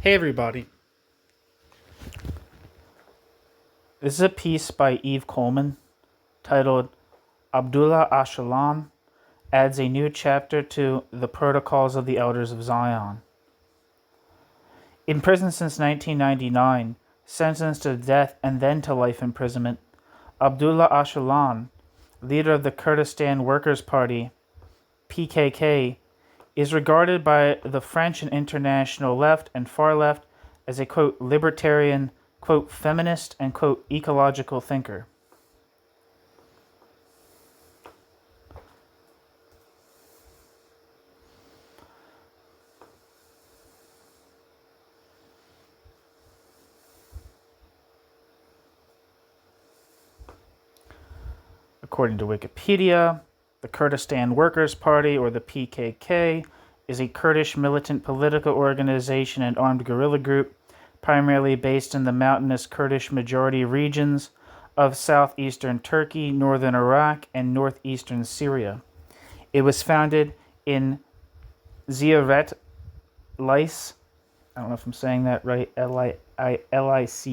Hey everybody. This is a piece by Yves Coleman titled Abdullah Ocalan adds a new chapter to the Protocols of the Elders of Zion. In prison since 1999, sentenced to death and then to life imprisonment, Abdullah Ocalan, leader of the Kurdistan Workers' Party, PKK, is regarded by the French and international left and far left as a, quote, libertarian, quote, feminist, and, quote, ecological thinker. According to Wikipedia, the Kurdistan Workers' Party, or the PKK, is a Kurdish militant political organization and armed guerrilla group primarily based in the mountainous Kurdish majority regions of southeastern Turkey, northern Iraq, and northeastern Syria. It was founded in Ziyaret Lice, I don't know if I'm saying that right, Lice,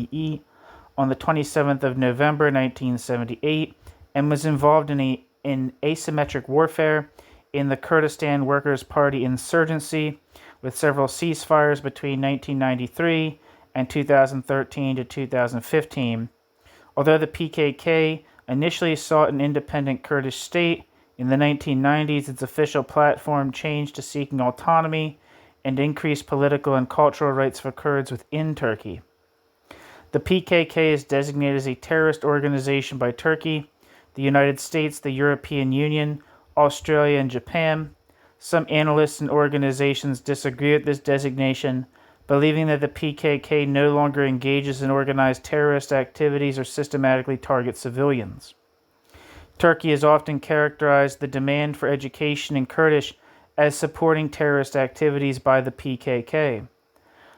on the 27th of November 1978, and was involved in asymmetric warfare in the Kurdistan Workers' Party insurgency, with several ceasefires between 1993 and 2013 to 2015. Although the PKK initially sought an independent Kurdish state, in the 1990s its official platform changed to seeking autonomy and increased political and cultural rights for Kurds within Turkey. The PKK is designated as a terrorist organization by Turkey, the United States, the European Union, Australia, and Japan. Some analysts and organizations disagree with this designation, believing that the PKK no longer engages in organized terrorist activities or systematically targets civilians. Turkey has often characterized the demand for education in Kurdish as supporting terrorist activities by the PKK.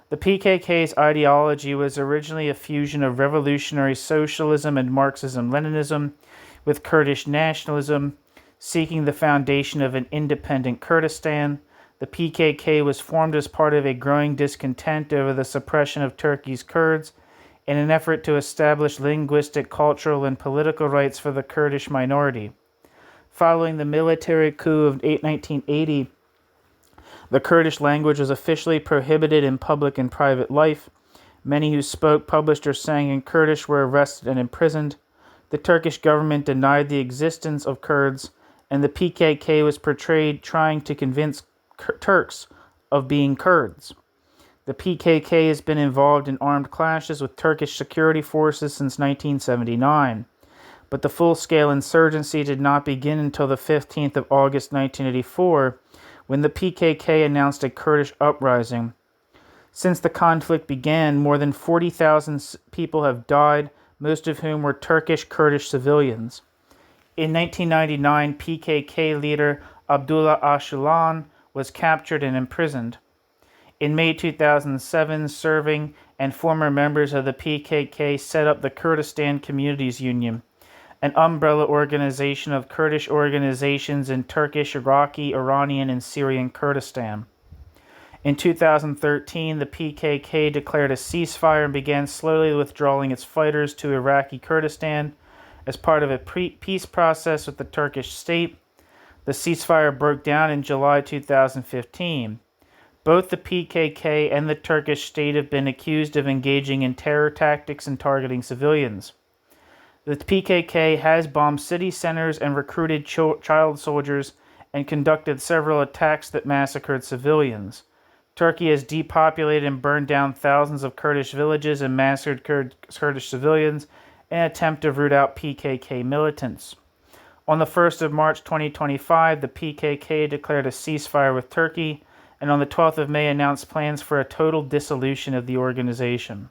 The PKK's ideology was originally a fusion of revolutionary socialism and Marxism-Leninism with Kurdish nationalism, seeking the foundation of an independent Kurdistan. The PKK was formed as part of a growing discontent over the suppression of Turkey's Kurds in an effort to establish linguistic, cultural, and political rights for the Kurdish minority. Following the military coup of 1980, the Kurdish language was officially prohibited in public and private life. Many who spoke, published, or sang in Kurdish were arrested and imprisoned. The Turkish government denied the existence of Kurds, and the PKK was portrayed trying to convince Turks of being Kurds. The PKK has been involved in armed clashes with Turkish security forces since 1979, but the full-scale insurgency did not begin until the 15th of August 1984, when the PKK announced a Kurdish uprising. Since the conflict began, more than 40,000 people have died, most of whom were Turkish Kurdish civilians. In 1999, PKK leader Abdullah Ocalan was captured and imprisoned. In May 2007, serving and former members of the PKK set up the Kurdistan Communities Union, an umbrella organization of Kurdish organizations in Turkish, Iraqi, Iranian, and Syrian Kurdistan. In 2013, the PKK declared a ceasefire and began slowly withdrawing its fighters to Iraqi Kurdistan as part of a peace process with the Turkish state. The ceasefire broke down in July 2015. Both the PKK and the Turkish state have been accused of engaging in terror tactics and targeting civilians. The PKK has bombed city centers and recruited child soldiers and conducted several attacks that massacred civilians. Turkey has depopulated and burned down thousands of Kurdish villages and massacred Kurdish civilians in an attempt to root out PKK militants. On the 1st of March 2025, the PKK declared a ceasefire with Turkey, and on the 12th of May announced plans for a total dissolution of the organization.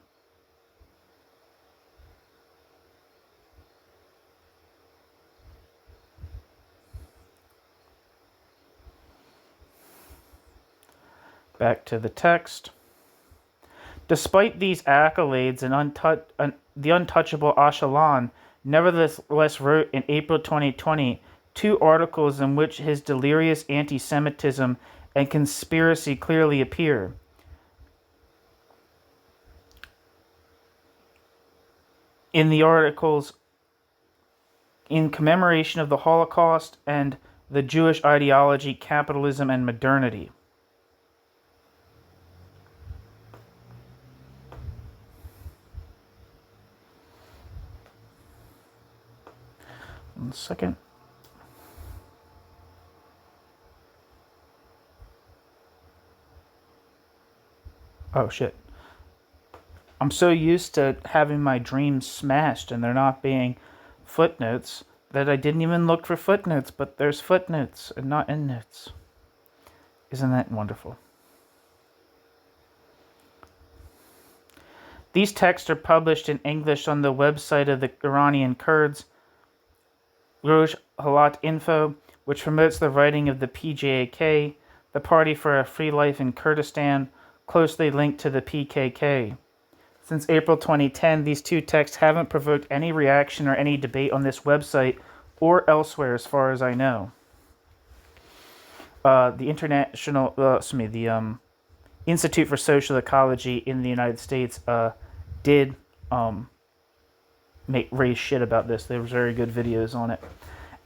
Back to the text. Despite these accolades, the untouchable Ocalan nevertheless wrote in April 2020 two articles in which his delirious anti-Semitism and conspiracy clearly appear. in the articles in commemoration of the Holocaust and the Jewish ideology, capitalism, and modernity. One second. Oh shit. I'm so used to having my dreams smashed and there not being footnotes that I didn't even look for footnotes, but there's footnotes and not endnotes. Isn't that wonderful? These texts are published in English on the website of the Iranian Kurds, Roj Halat Info, which promotes the writing of the PJAK, the Party for a Free Life in Kurdistan, closely linked to the PKK. Since April 2010, these two texts haven't provoked any reaction or any debate on this website or elsewhere, as far as I know. The Institute for Social Ecology in the United States did raise shit about this. There was very good videos on it.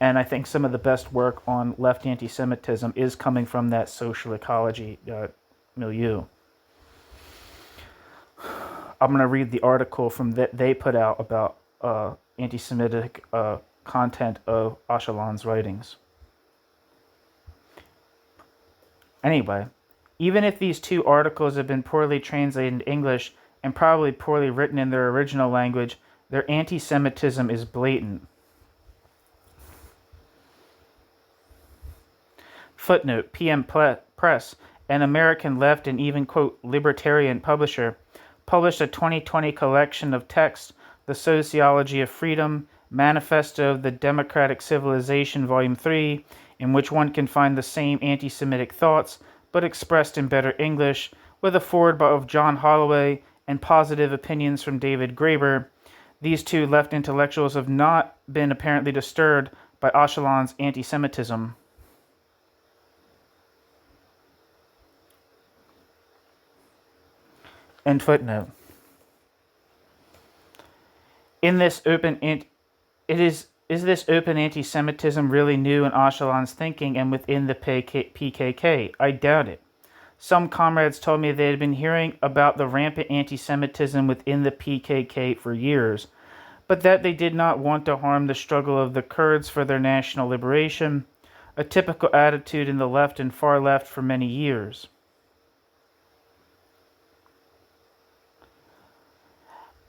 And I think some of the best work on left anti-Semitism is coming from that social ecology milieu. I'm going to read the article from that they put out about anti-Semitic content of Ocalan's writings. Anyway, even if these two articles have been poorly translated into English and probably poorly written in their original language, their anti-Semitism is blatant. Footnote, PM Press, an American left and even, quote, libertarian publisher, published a 2020 collection of texts, The Sociology of Freedom, Manifesto of the Democratic Civilization, Volume 3, in which one can find the same anti-Semitic thoughts, but expressed in better English, with a foreword of John Holloway and positive opinions from David Graeber. These two left intellectuals have not been apparently disturbed by Ocalan's anti-Semitism. End footnote. Is this open anti-Semitism really new in Ocalan's thinking and within the PKK? I doubt it. Some comrades told me they had been hearing about the rampant anti-Semitism within the PKK for years, but that they did not want to harm the struggle of the Kurds for their national liberation, a typical attitude in the left and far left for many years.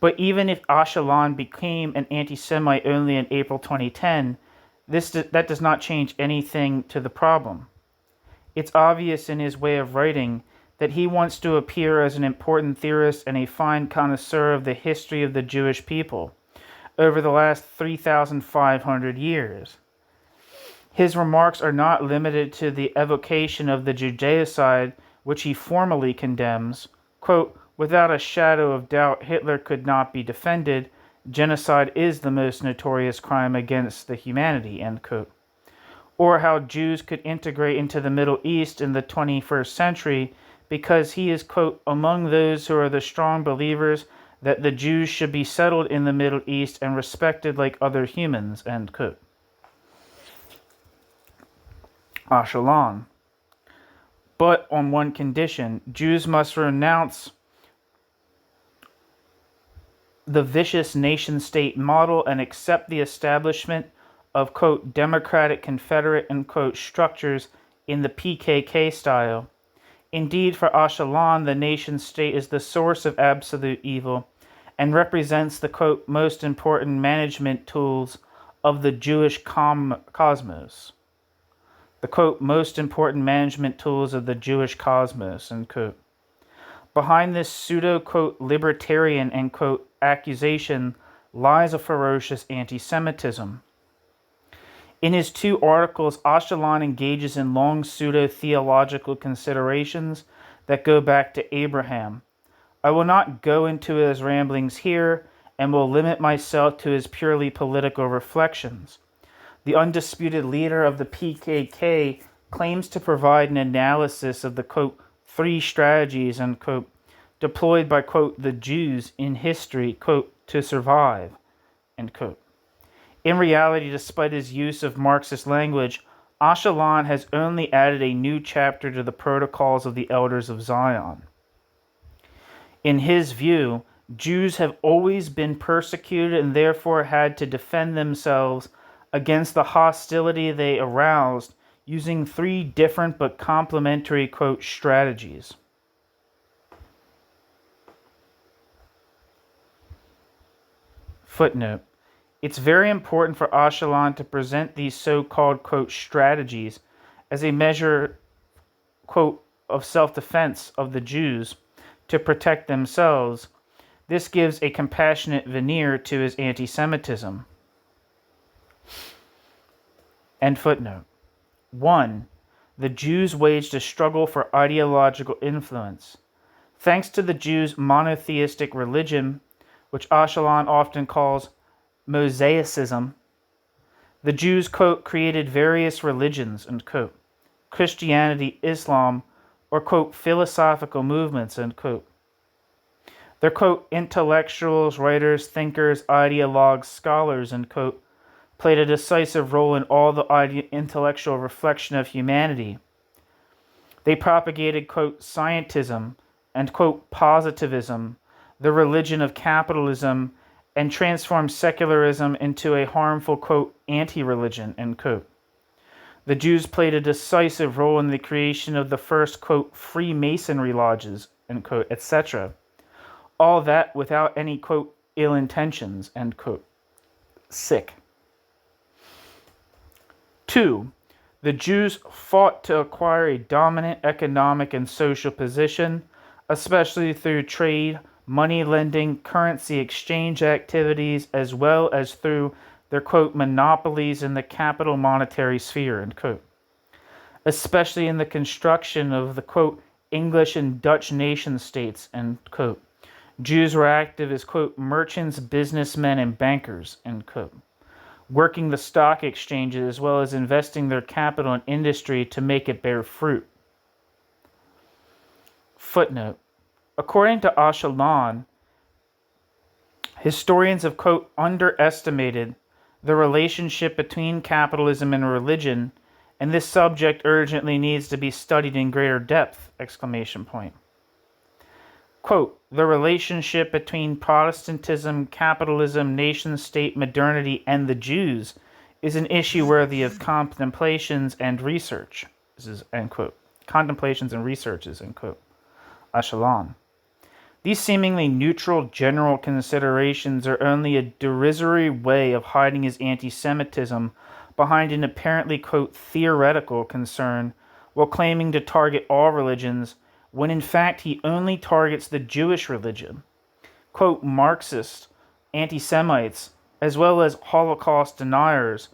But even if Ocalan became an anti-Semite only in April 2010, that does not change anything to the problem. It's obvious in his way of writing that he wants to appear as an important theorist and a fine connoisseur of the history of the Jewish people over the last 3,500 years. His remarks are not limited to the evocation of the Judaicide, which he formally condemns. Quote, without a shadow of doubt, Hitler could not be defended. Genocide is the most notorious crime against the humanity, end quote. Or how Jews could integrate into the Middle East in the 21st century because he is, quote, among those who are the strong believers that the Jews should be settled in the Middle East and respected like other humans, end quote. Ocalan. But on one condition, Jews must renounce the vicious nation-state model and accept the establishment of, quote, democratic confederate, end quote, structures in the PKK style. Indeed, for Ocalan, the nation-state is the source of absolute evil and represents the, quote, most important management tools of the Jewish cosmos. The, quote, most important management tools of the Jewish cosmos, end quote. Behind this pseudo, quote, libertarian, end quote, accusation lies a ferocious anti-Semitism. In his two articles, Ocalan engages in long pseudo-theological considerations that go back to Abraham. I will not go into his ramblings here and will limit myself to his purely political reflections. The undisputed leader of the PKK claims to provide an analysis of the, quote, three strategies, unquote, deployed by, quote, the Jews in history, quote, to survive. end quote. In reality, despite his use of Marxist language, Ocalan has only added a new chapter to the Protocols of the Elders of Zion. In his view, Jews have always been persecuted and therefore had to defend themselves against the hostility they aroused using three different but complementary, quote, strategies. Footnote. It's very important for Ocalan to present these so-called, quote, strategies as a measure, quote, of self-defense of the Jews to protect themselves. This gives a compassionate veneer to his anti-Semitism. End footnote. 1. The Jews waged a struggle for ideological influence. Thanks to the Jews' monotheistic religion, which Ocalan often calls Mosaicism, the Jews, quote, created various religions, end quote, Christianity, Islam, or, quote, philosophical movements, end quote. They're, quote, intellectuals, writers, thinkers, ideologues, scholars, end quote, played a decisive role in all the intellectual reflection of humanity. They propagated, quote, scientism and, quote, positivism, the religion of capitalism, and transformed secularism into a harmful, quote, anti-religion, end quote. The Jews played a decisive role in the creation of the first, quote, Freemasonry lodges, end quote, etc. All that without any, quote, ill intentions, end quote. Sick. 2. The Jews fought to acquire a dominant economic and social position, especially through trade, money lending, currency exchange activities, as well as through their, quote, monopolies in the capital monetary sphere, end quote. Especially in the construction of the, quote, English and Dutch nation states, end quote. Jews were active as, quote, merchants, businessmen, and bankers, end quote, working the stock exchanges as well as investing their capital in industry to make it bear fruit. Footnote. According to Ocalan, historians have, quote, underestimated the relationship between capitalism and religion, and this subject urgently needs to be studied in greater depth, exclamation point. Quote, the relationship between Protestantism, capitalism, nation-state modernity, and the Jews is an issue worthy of contemplations and research. This is, end quote. Contemplations and researches, end quote. Ocalan. These seemingly neutral general considerations are only a derisory way of hiding his anti-Semitism behind an apparently, quote, theoretical concern while claiming to target all religions, when in fact he only targets the Jewish religion. Quote, Marxist, anti-Semites, as well as Holocaust deniers,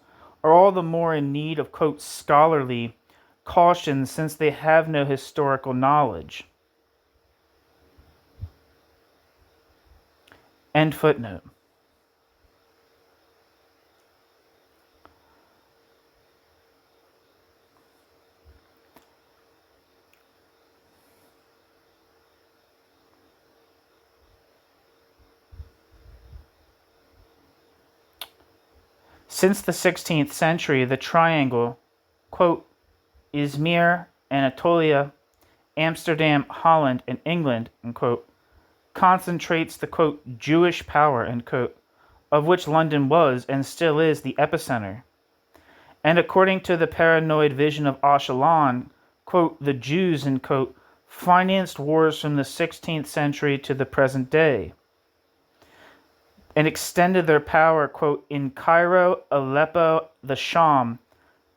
are all the more in need of, quote, scholarly caution since they have no historical knowledge. End footnote. Since the 16th century, the triangle, quote, Izmir, Anatolia, Amsterdam, Holland, and England, end quote, concentrates the, quote, Jewish power, end quote, of which London was and still is the epicenter. And according to the paranoid vision of Ocalan, quote, the Jews, end quote, financed wars from the 16th century to the present day, and extended their power, quote, in Cairo, Aleppo, the Sham,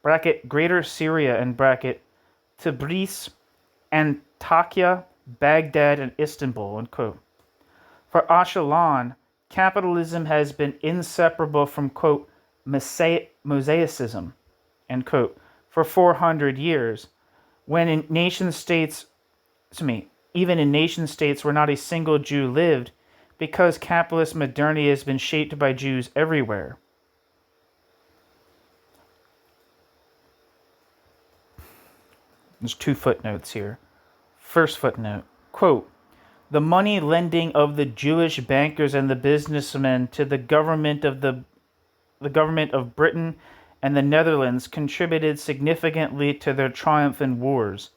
bracket, Greater Syria, and bracket, Tbilisi, Antakya, Baghdad, and Istanbul, end quote. For Ocalan, capitalism has been inseparable from, quote, Mosaicism, end quote, for 400 years, when in nation-states, even in nation-states where not a single Jew lived, because capitalist modernity has been shaped by Jews everywhere. There's two footnotes here. First footnote, quote, The money lending of the Jewish bankers and the businessmen to the government of Britain and the Netherlands contributed significantly to their triumph in wars.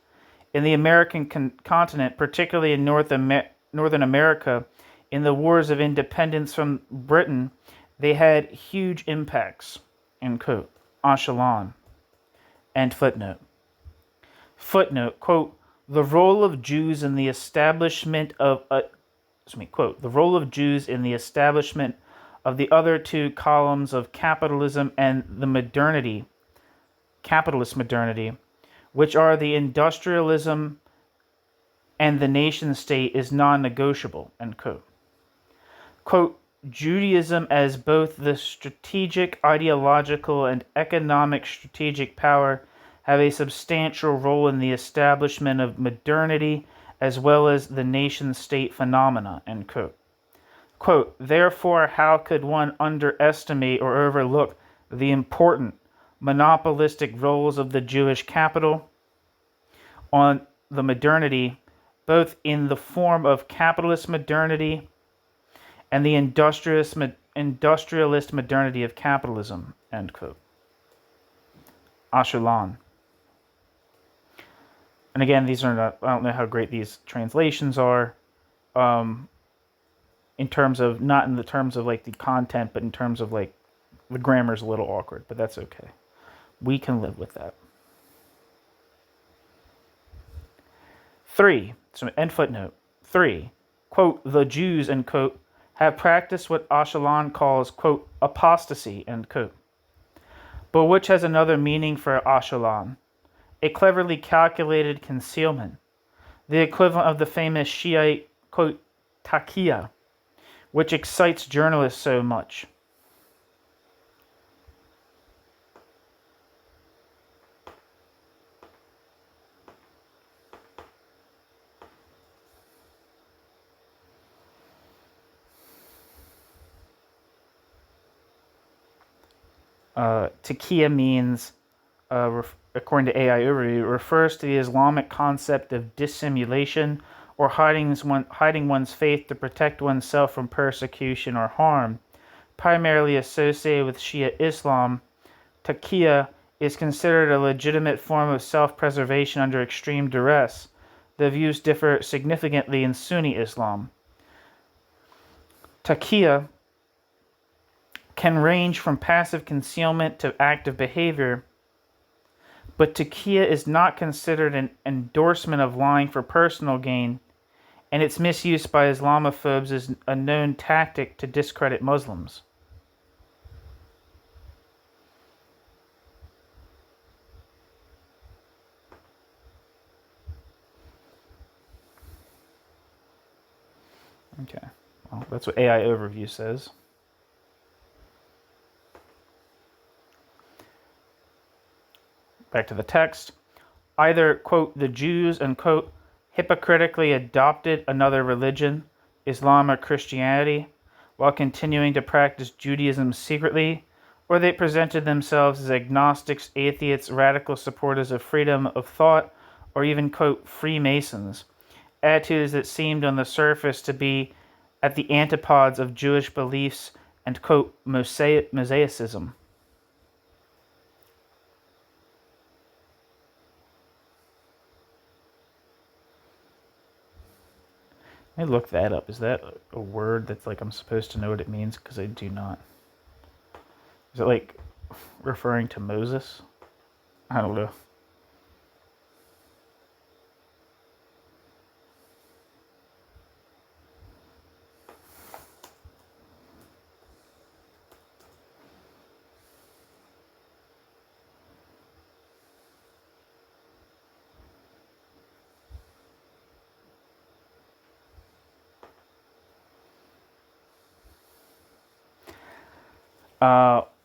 In the American continent, particularly in Northern America, in the wars of independence from Britain, they had huge impacts. End quote. Ocalan. End footnote. Footnote, quote, the role of Jews in the establishment of quote, the role of Jews in the establishment of the other two columns of capitalism and the capitalist modernity, which are the industrialism and the nation state, is non-negotiable, end quote. Quote, Judaism as both the strategic, ideological, and economic strategic power have a substantial role in the establishment of modernity as well as the nation-state phenomena, end quote. Quote, therefore, how could one underestimate or overlook the important monopolistic roles of the Jewish capital on the modernity, both in the form of capitalist modernity and the industrialist modernity of capitalism, end quote. Ocalan. And again, these are not, I don't know how great these translations are, in terms of, not in the terms of like the content, but in terms of like the grammar's a little awkward, but that's okay. We can live with that. 3, so end footnote. 3, quote, the Jews, end quote, have practiced what Ocalan calls, quote, apostasy, end quote, but which has another meaning for Ocalan, a cleverly calculated concealment, the equivalent of the famous Shiite, quote, taqiyya, which excites journalists so much. Taqiyya means, according to AI Overview, refers to the Islamic concept of dissimulation or hiding one's faith to protect oneself from persecution or harm. Primarily associated with Shia Islam, taqiyya is considered a legitimate form of self-preservation under extreme duress. The views differ significantly in Sunni Islam. Taqiyya can range from passive concealment to active behavior, but taqiyya is not considered an endorsement of lying for personal gain, and its misuse by Islamophobes is a known tactic to discredit Muslims. Okay, well, that's what AI Overview says. Back to the text. Either, quote, the Jews, unquote, hypocritically adopted another religion, Islam or Christianity, while continuing to practice Judaism secretly, or they presented themselves as agnostics, atheists, radical supporters of freedom of thought, or even, quote, Freemasons, attitudes that seemed on the surface to be at the antipodes of Jewish beliefs and, quote, Mosaicism. Let me look that up. Is that a word that's like I'm supposed to know what it means? Because I do not. Is it like referring to Moses? I don't know.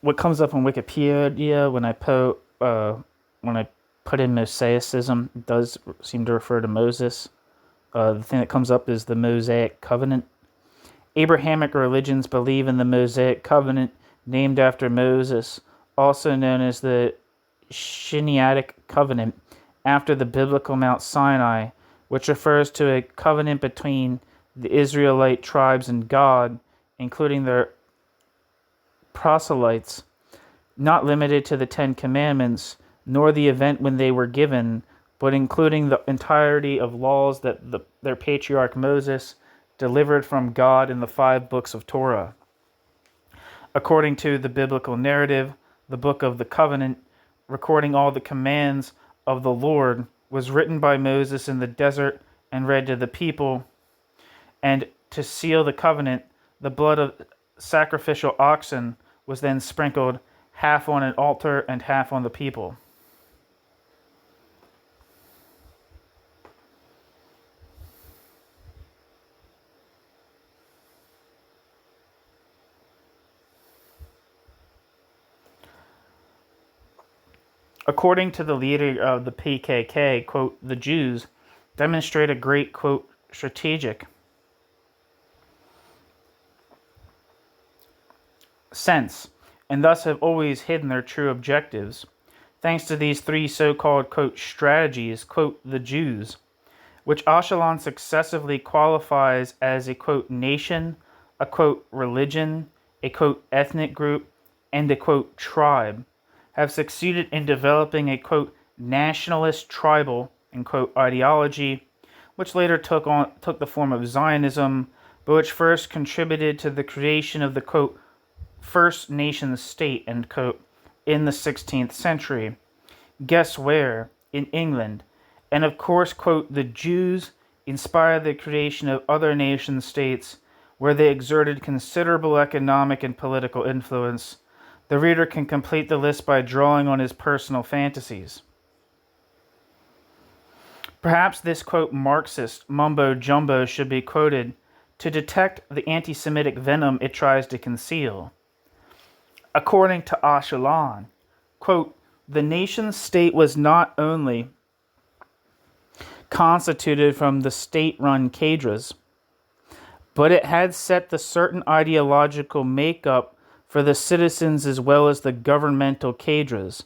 What comes up on Wikipedia when I put in Mosaicism does seem to refer to Moses. The thing that comes up is the Mosaic Covenant. Abrahamic religions believe in the Mosaic Covenant, named after Moses, also known as the Sinaitic Covenant, after the biblical Mount Sinai, which refers to a covenant between the Israelite tribes and God, including their proselytes, not limited to the Ten Commandments, nor the event when they were given, but including the entirety of laws that their patriarch Moses delivered from God in the 5 books of Torah. According to the biblical narrative, the Book of the Covenant, recording all the commands of the Lord, was written by Moses in the desert and read to the people. And to seal the covenant, the blood of sacrificial oxen was then sprinkled, half on an altar and half on the people. According to the leader of the PKK, quote, the Jews demonstrate a great, quote, strategic sense, and thus have always hidden their true objectives. Thanks to these 3 so-called, quote, strategies, quote, the Jews, which Ocalan successively qualifies as a, quote, nation, a, quote, religion, a, quote, ethnic group, and a, quote, tribe, have succeeded in developing a, quote, nationalist tribal, end quote, ideology, which later took the form of Zionism, but which first contributed to the creation of the, quote, first nation state, end quote, in the 16th century. Guess where? In England. And of course, quote, the Jews inspired the creation of other nation states where they exerted considerable economic and political influence. The reader can complete the list by drawing on his personal fantasies. Perhaps this, quote, Marxist mumbo-jumbo should be quoted to detect the anti-Semitic venom it tries to conceal. According to Ocalan, quote, the nation-state was not only constituted from the state-run cadres, but it had set the certain ideological makeup for the citizens as well as the governmental cadres,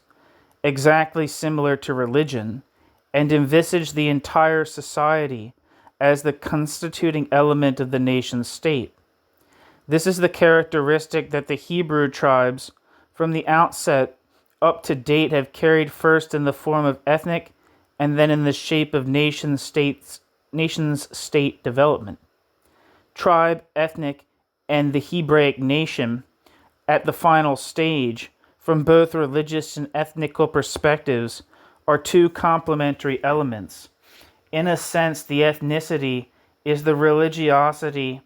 exactly similar to religion, and envisaged the entire society as the constituting element of the nation-state. This is the characteristic that the Hebrew tribes, from the outset up to date, have carried first in the form of ethnic and then in the shape of nation-state development. Tribe, ethnic, and the Hebraic nation, at the final stage, from both religious and ethnical perspectives, are 2 complementary elements. In a sense, the ethnicity is the religiosity,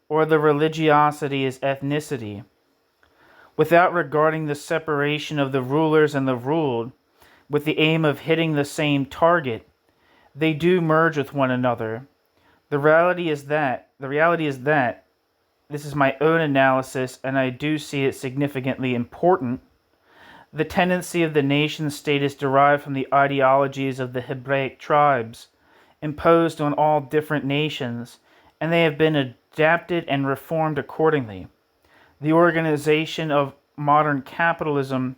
or the religiosity is ethnicity. Without regarding the separation of the rulers and the ruled, with the aim of hitting the same target, they do merge with one another. The reality is that, this is my own analysis, and I do see it significantly important. The tendency of the nation-state is derived from the ideologies of the Hebraic tribes, imposed on all different nations, and they have been adapted and reformed accordingly. The organization of modern capitalism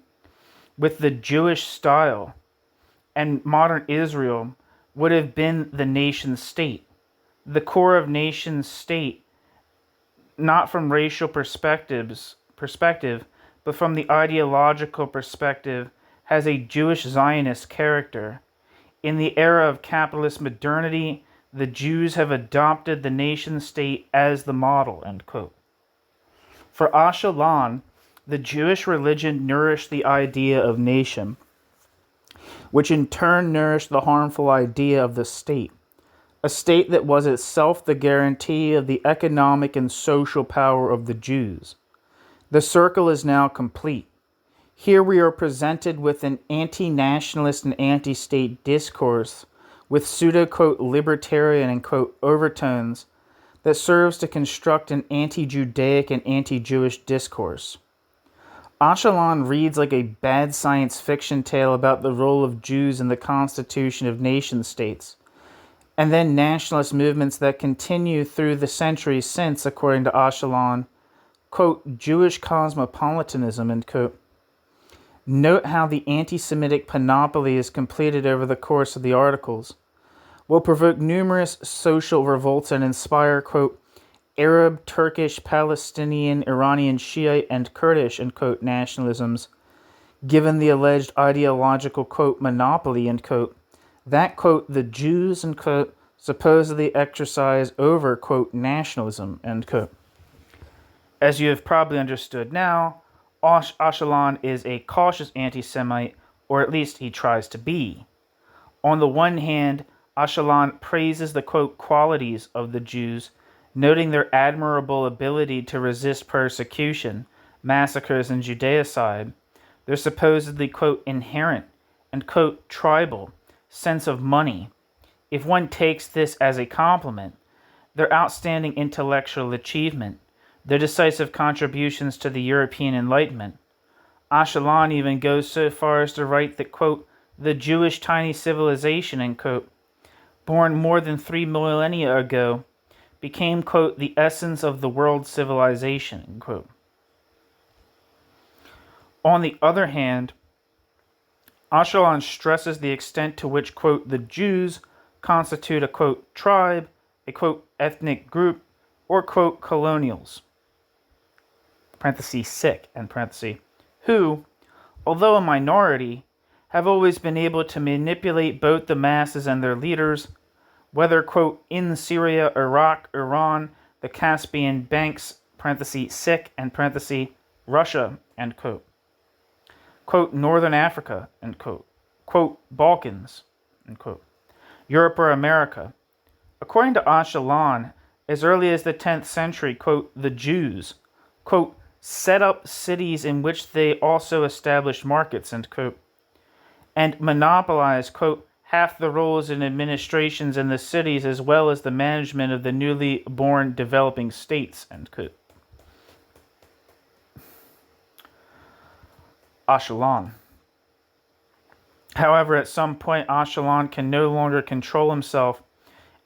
with the Jewish style and modern Israel would have been the nation-state. The core of nation-state, not from racial perspective, but from the ideological perspective, has a Jewish Zionist character. In the era of capitalist modernity, the Jews have adopted the nation-state as the model, end quote. For Ocalan, the Jewish religion nourished the idea of nation, which in turn nourished the harmful idea of the state, a state that was itself the guarantee of the economic and social power of the Jews. The circle is now complete. Here we are presented with an anti-nationalist and anti-state discourse with pseudo-quote libertarian and quote overtones that serves to construct an anti-Judaic and anti-Jewish discourse. Ocalan reads like a bad science fiction tale about the role of Jews in the constitution of nation-states, and then nationalist movements that continue through the centuries since, according to Ocalan, quote, Jewish cosmopolitanism, end quote. Note how the anti-Semitic panoply is completed over the course of the articles. will provoke numerous social revolts and inspire, quote, Arab, Turkish, Palestinian, Iranian, Shiite, and Kurdish, end quote, nationalisms, given the alleged ideological, quote, monopoly, end quote, that, quote, the Jews, end quote, supposedly exercise over, quote, nationalism, end quote. As you have probably understood now, Ocalan is a cautious anti-Semite, or at least he tries to be. On the one hand, Ocalan praises the, quote, qualities of the Jews, noting their admirable ability to resist persecution, massacres, and Judeicide, their supposedly, quote, inherent and, quote, tribal sense of money, if one takes this as a compliment, their outstanding intellectual achievement, their decisive contributions to the European Enlightenment. Ocalan even goes so far as to write that, quote, the Jewish tiny civilization, end quote, born more than 3 millennia ago, became, quote, the essence of the world civilization, end quote. On the other hand, Ocalan stresses the extent to which, quote, the Jews constitute a, quote, tribe, a, quote, ethnic group, or, quote, colonials, parenthesis, sick, and parenthesis, who, although a minority, have always been able to manipulate both the masses and their leaders, whether, quote, in Syria, Iraq, Iran, the Caspian banks, parenthesis, sick, and parenthesis, Russia, end quote. Quote, Northern Africa, end quote. Quote, Balkans, end quote. Europe or America. According to Ocalan, as early as the 10th century, quote, the Jews, quote, set up cities in which they also established markets, end quote, and monopolized, quote, half the roles in administrations in the cities as well as the management of the newly born developing states, end quote. Ocalan. However, at some point, Ocalan can no longer control himself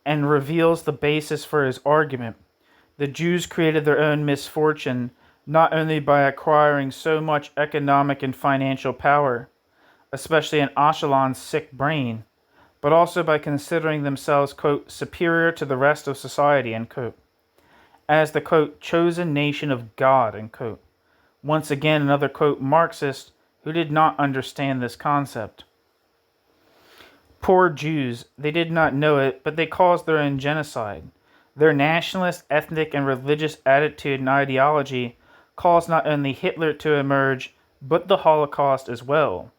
and reveals the basis for his argument. The Jews created their own misfortune, not only by acquiring so much economic and financial power, especially in Ocalan's sick brain, but also by considering themselves, quote, superior to the rest of society, end quote, as the, quote, chosen nation of God, end quote. Once again, another, quote, Marxist who did not understand this concept. Poor Jews, they did not know it, but they caused their own genocide. Their nationalist, ethnic, and religious attitude and ideology caused not only Hitler to emerge, but the Holocaust as well.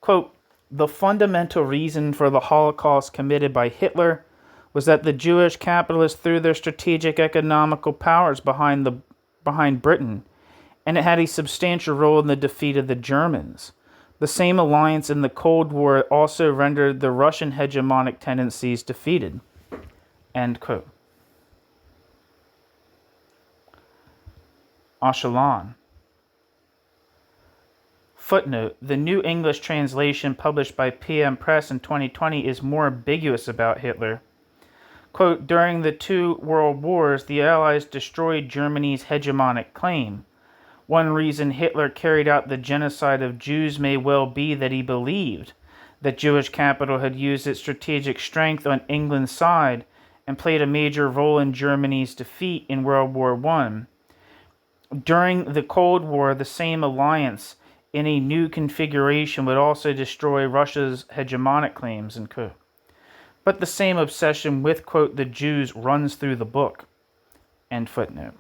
Quote, the fundamental reason for the Holocaust committed by Hitler was that the Jewish capitalists threw their strategic economical powers behind Britain, and it had a substantial role in the defeat of the Germans. The same alliance in the Cold War also rendered the Russian hegemonic tendencies defeated. End quote. Ocalan. Footnote, the New English translation published by PM Press in 2020 is more ambiguous about Hitler. Quote, during the 2 world wars, the Allies destroyed Germany's hegemonic claim. One reason Hitler carried out the genocide of Jews may well be that he believed that Jewish capital had used its strategic strength on England's side and played a major role in Germany's defeat in World War I. During the Cold War, the same alliance in a new configuration would also destroy Russia's hegemonic claims, end quote. But the same obsession with, quote, the Jews runs through the book, end footnote.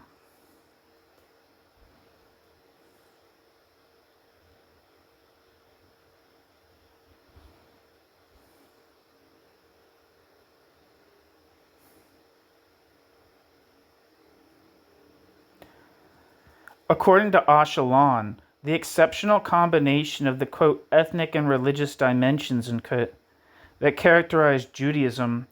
According to Ocalan, the exceptional combination of the, quote, ethnic and religious dimensions, end quote, that characterized Judaism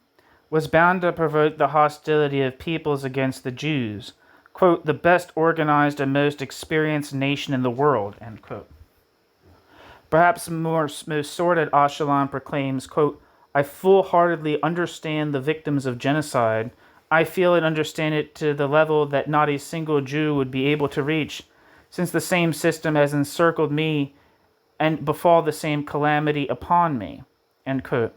was bound to provoke the hostility of peoples against the Jews, quote, the best organized and most experienced nation in the world, end quote. Perhaps most sordid, Ocalan proclaims, quote, I full-heartedly understand the victims of genocide. I feel and understand it to the level that not a single Jew would be able to reach, since the same system has encircled me and befall the same calamity upon me, end quote.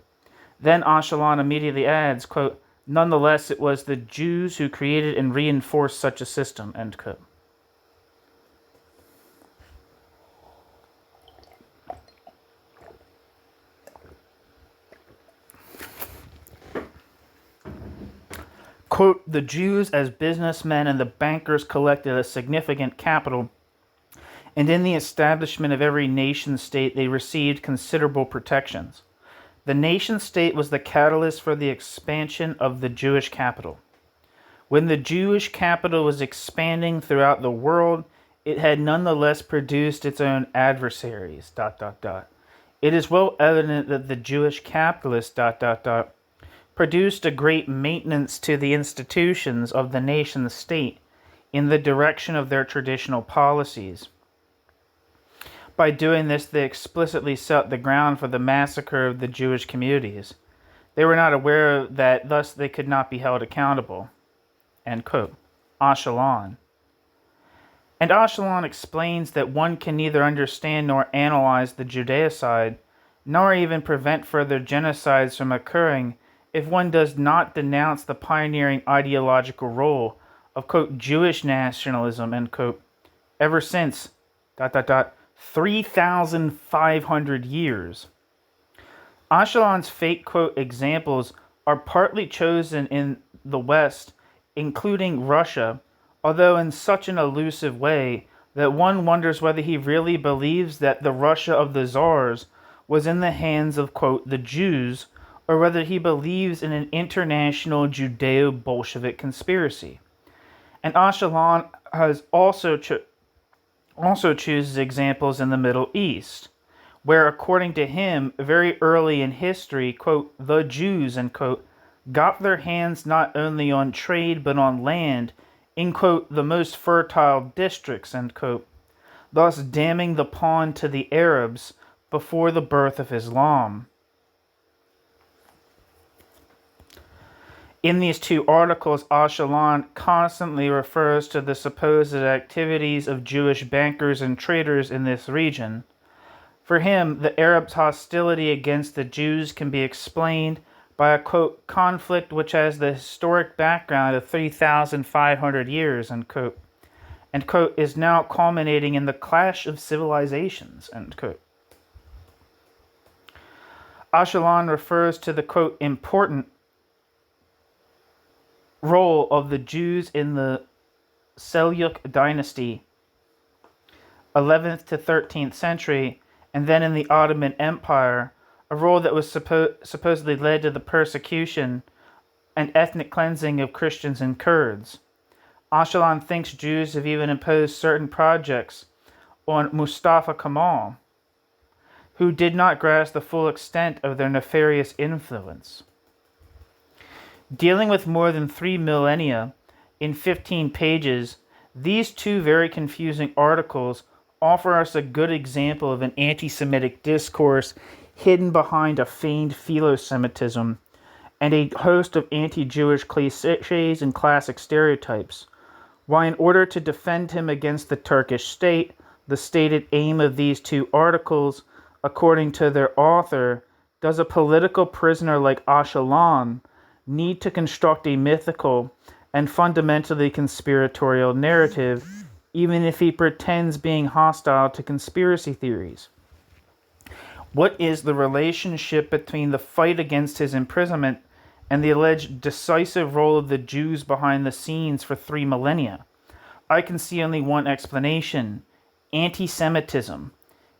Then Ocalan immediately adds, quote, nonetheless, it was the Jews who created and reinforced such a system, end quote. Quote, the Jews as businessmen and the bankers collected a significant capital, and in the establishment of every nation-state they received considerable protections. The nation-state was the catalyst for the expansion of the Jewish capital. When the Jewish capital was expanding throughout the world, it had nonetheless produced its own adversaries, ... It is well evident that the Jewish capitalists, ... produced a great maintenance to the institutions of the nation-state in the direction of their traditional policies. By doing this, they explicitly set the ground for the massacre of the Jewish communities. They were not aware that thus they could not be held accountable. End quote. Ocalan. And Ocalan explains that one can neither understand nor analyze the Judaicide, nor even prevent further genocides from occurring if one does not denounce the pioneering ideological role of, quote, Jewish nationalism, end quote, ever since, ... 3,500 years. Ocalan's fake quote examples are partly chosen in the West, including Russia, although in such an elusive way that one wonders whether he really believes that the Russia of the Tsars was in the hands of, quote, the Jews, or whether he believes in an international Judeo-Bolshevik conspiracy. And Ocalan has also chooses examples in the Middle East, where, according to him, very early in history, quote, the Jews, end quote, got their hands not only on trade but on land in, quote, the most fertile districts, end quote, thus damming the pond to the Arabs before the birth of Islam. In these two articles, Ocalan constantly refers to the supposed activities of Jewish bankers and traders in this region. For him, the Arabs' hostility against the Jews can be explained by a, quote, conflict which has the historic background of 3,500 years, end quote, and, quote, is now culminating in the clash of civilizations, end quote. Ocalan refers to the, quote, important role of the Jews in the Seljuk dynasty, 11th to 13th century, and then in the Ottoman Empire, a role that was supposedly led to the persecution and ethnic cleansing of Christians and Kurds. Ocalan thinks Jews have even imposed certain projects on Mustafa Kemal, who did not grasp the full extent of their nefarious influence. Dealing with more than 3 millennia in 15 pages, these two very confusing articles offer us a good example of an anti-Semitic discourse hidden behind a feigned philo-Semitism and a host of anti-Jewish cliches and classic stereotypes. Why, in order to defend him against the Turkish state, the stated aim of these two articles, according to their author, does a political prisoner like Ocalan need to construct a mythical and fundamentally conspiratorial narrative, even if he pretends being hostile to conspiracy theories? What is the relationship between the fight against his imprisonment and the alleged decisive role of the Jews behind the scenes for 3 millennia? I can see only one explanation: anti-Semitism.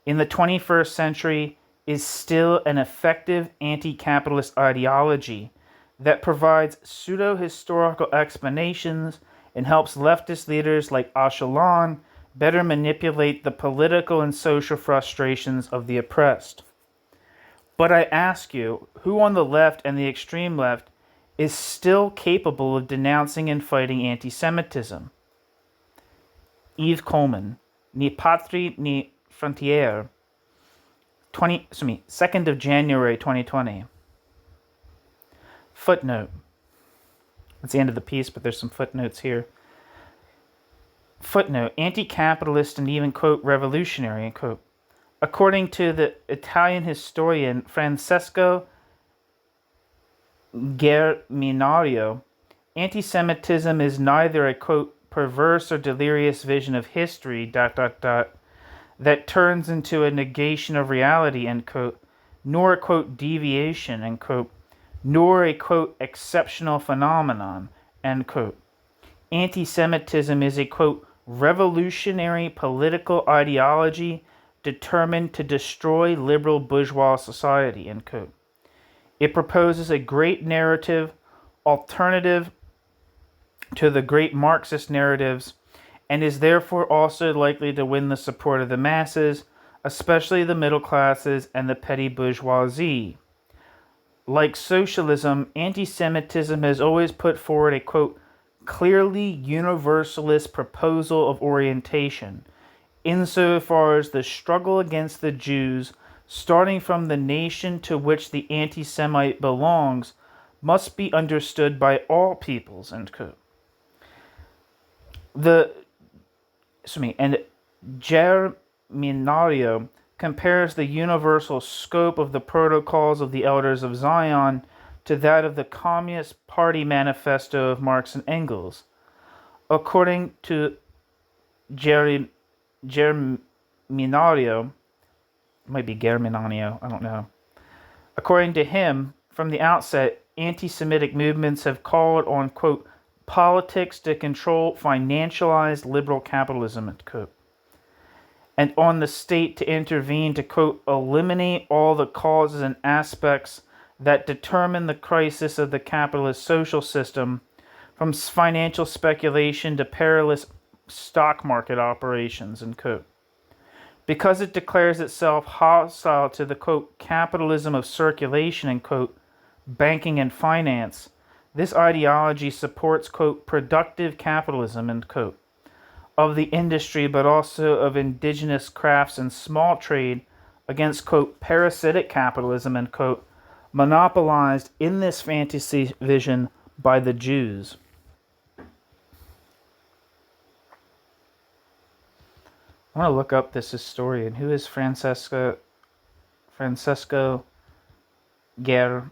In the 21st century is still an effective anti-capitalist ideology that provides pseudo-historical explanations and helps leftist leaders like Ocalan better manipulate the political and social frustrations of the oppressed. But I ask you, who on the left and the extreme left is still capable of denouncing and fighting anti-Semitism? Yves Coleman, Ni Patrie ni Frontiere, 2nd of January 2020. Footnote. That's the end of the piece, but there's some footnotes here. Footnote. Anti-capitalist and even, quote, revolutionary, end quote. According to the Italian historian Francesco Germinario, anti-Semitism is neither a, quote, perverse or delirious vision of history, ... that turns into a negation of reality, end quote, nor a, quote, deviation, end quote, nor a, quote, exceptional phenomenon, end quote. Anti-Semitism is a, quote, revolutionary political ideology determined to destroy liberal bourgeois society, end quote. It proposes a great narrative alternative to the great Marxist narratives and is therefore also likely to win the support of the masses, especially the middle classes and the petty bourgeoisie. Like socialism, anti-Semitism has always put forward a, quote, clearly universalist proposal of orientation, insofar as the struggle against the Jews, starting from the nation to which the anti-Semite belongs, must be understood by all peoples, end quote. And Germinario compares the universal scope of the protocols of the Elders of Zion to that of the Communist Party manifesto of Marx and Engels. According to Germinario, might be Germinanio, I don't know. According to him, from the outset, anti-Semitic movements have called on, quote, politics to control financialized liberal capitalism, end quote, and on the state to intervene to, quote, eliminate all the causes and aspects that determine the crisis of the capitalist social system, from financial speculation to perilous stock market operations, end quote. Because it declares itself hostile to the, quote, capitalism of circulation, end quote, banking and finance, this ideology supports, quote, productive capitalism, end quote, of the industry, but also of indigenous crafts and small trade against, quote, parasitic capitalism, end quote, monopolized in this fantasy vision by the Jews. I want to look up this historian. Who is Francesco Germinario?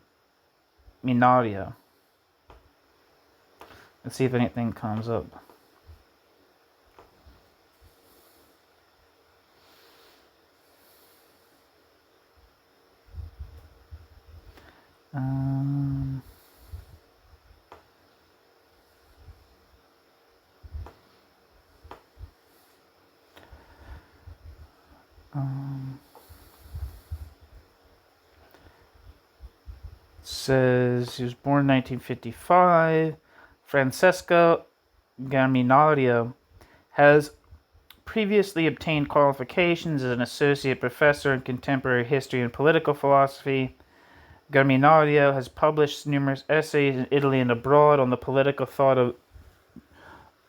Let's see if anything comes up. Says he was born in 1955. Francesco Germinario has previously obtained qualifications as an associate professor in contemporary history and political philosophy. Germinario has published numerous essays in Italy and abroad on the political thought of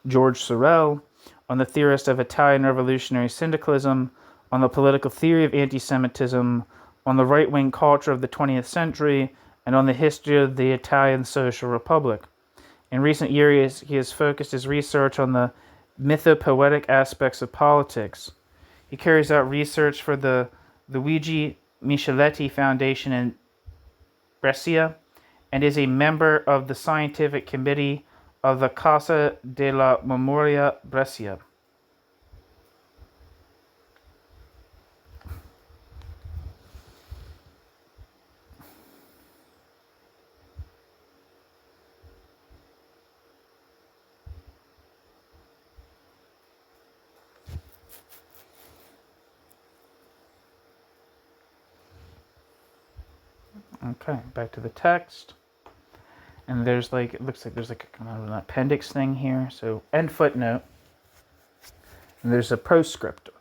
George Sorel, on the theorist of Italian revolutionary syndicalism, on the political theory of anti-Semitism, on the right-wing culture of the 20th century, and on the history of the Italian Social Republic. In recent years, he has focused his research on the mythopoetic aspects of politics. He carries out research for the Luigi Micheletti Foundation in Brescia and is a member of the scientific committee of the Casa della Memoria Brescia. Okay, back to the text. And there's like, it looks like there's like a kind of an appendix thing here. So, end footnote. And there's a postscriptum.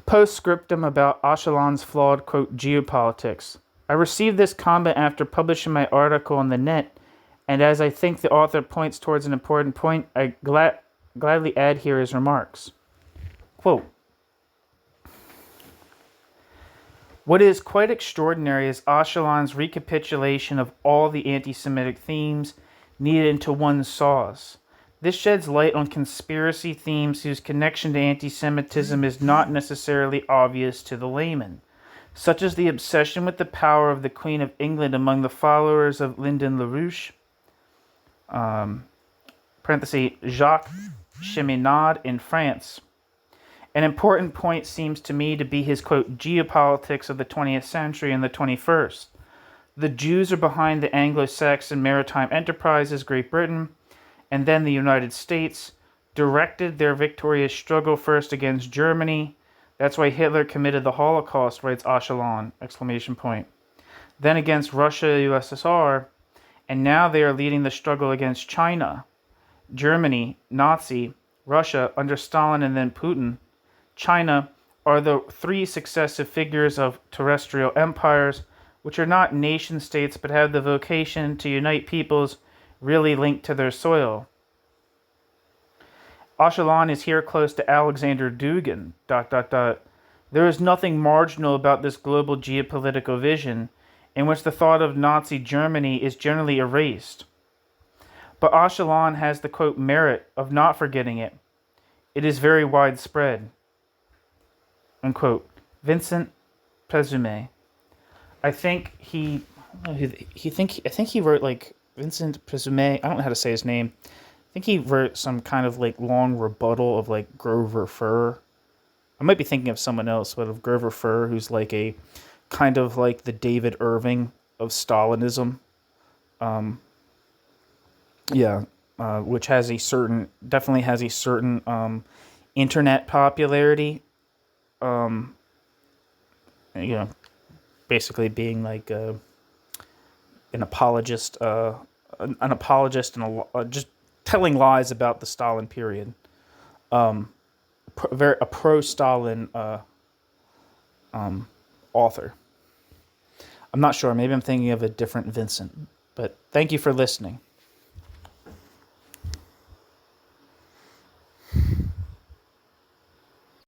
Postscriptum about Ocalan's flawed, quote, geopolitics. I received this comment after publishing my article on the net, and as I think the author points towards an important point, I gladly add here his remarks. Quote, what is quite extraordinary is Ocalan's recapitulation of all the anti-Semitic themes needed into one sauce. This sheds light on conspiracy themes whose connection to anti-Semitism is not necessarily obvious to the layman. such as the obsession with the power of the Queen of England among the followers of Lyndon LaRouche, parenthesis, Jacques Cheminade in France. An important point seems to me to be his, quote, geopolitics of the 20th century and the 21st. The Jews are behind the Anglo-Saxon maritime enterprises, Great Britain, and then the United States, directed their victorious struggle first against Germany. That's why Hitler committed the Holocaust, writes Ocalan, exclamation point. Then against Russia, USSR, and now they are leading the struggle against China, Germany, Nazi, Russia under Stalin, and then Putin. China are the three successive figures of terrestrial empires, which are not nation-states but have the vocation to unite peoples really linked to their soil. Ocalan is here close to Alexander Dugin, ... There is nothing marginal about this global geopolitical vision, in which the thought of Nazi Germany is generally erased. But Ocalan has the, quote, merit of not forgetting it. It is very widespread. Unquote. Vincent Presume. I think he wrote like Vincent Presume. I don't know how to say his name. I think he wrote some kind of like long rebuttal of like Grover Furr. I might be thinking of someone else, but of Grover Furr, who's like a kind of like the David Irving of Stalinism. Which definitely has a certain internet popularity. Basically being like an apologist and just telling lies about the Stalin period. A pro-Stalin author. I'm not sure. Maybe I'm thinking of a different Vincent. But thank you for listening.